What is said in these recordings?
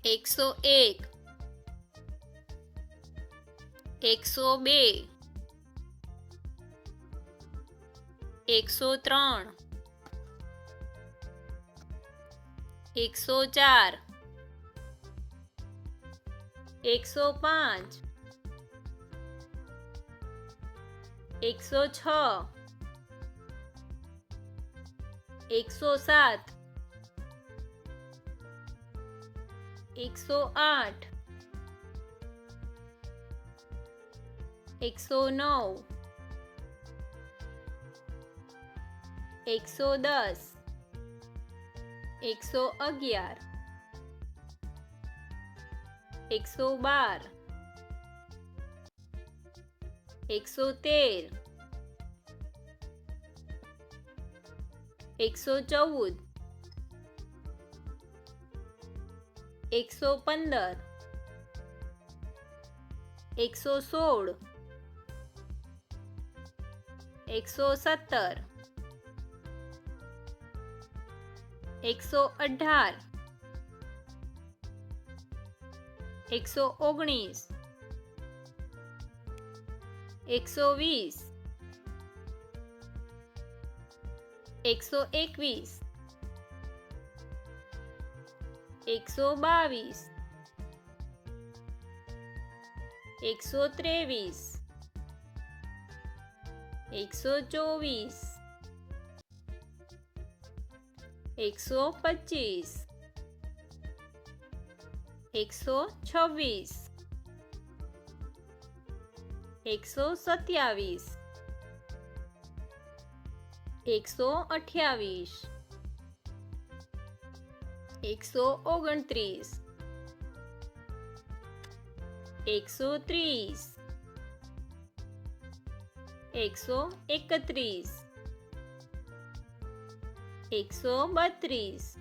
101 102 103 104 105 106 107 108 109 110 111 112 113 114 115 116 117 118 119 120 121 122 123 124 125 126 127 128 129 130 131 132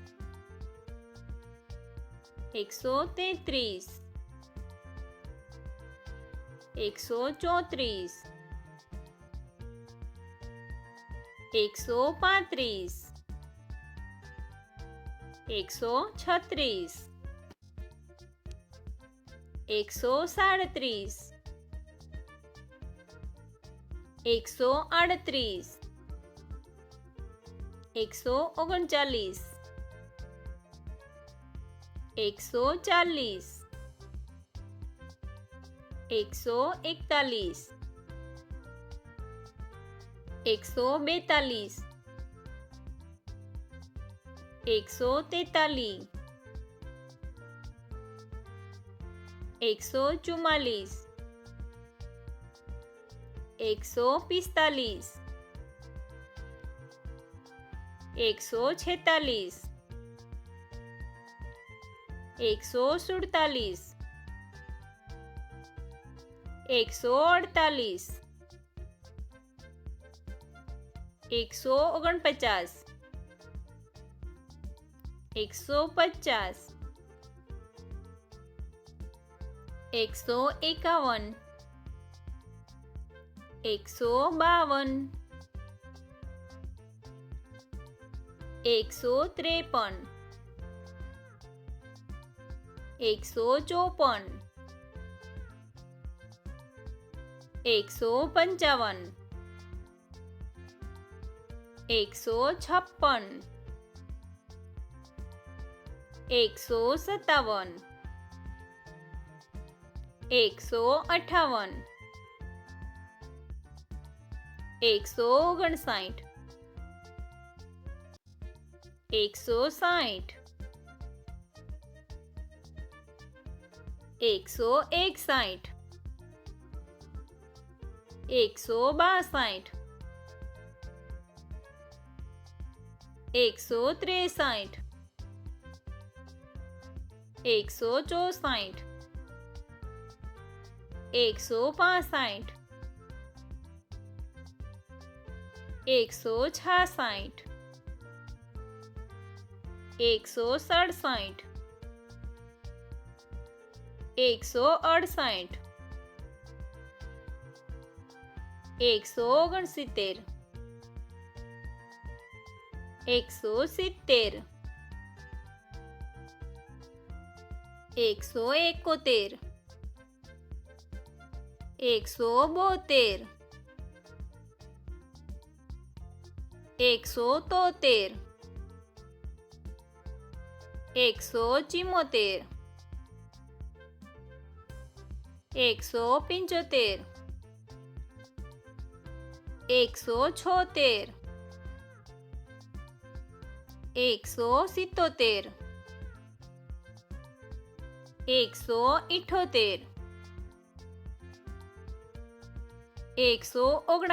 133 134 135 136 137 138 139 140 141 142 143 144 145 146 147 148 149 150 151 152 153 154 155 156 157 158 159 160 161 162 163 164 165 166 167 168 169 170 171 172 173 174 175 176 177 178 179 180 181 182 183 184 185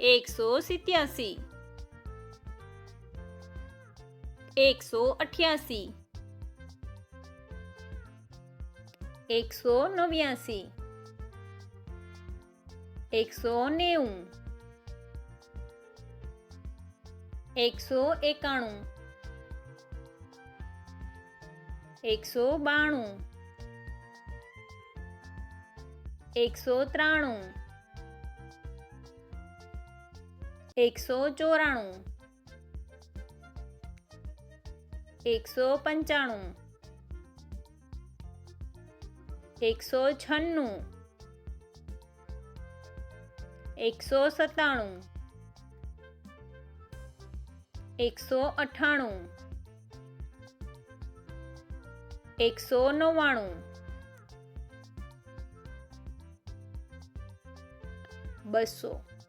186 187 188 189 190 191 192 193 194 195 196 197 198 199 200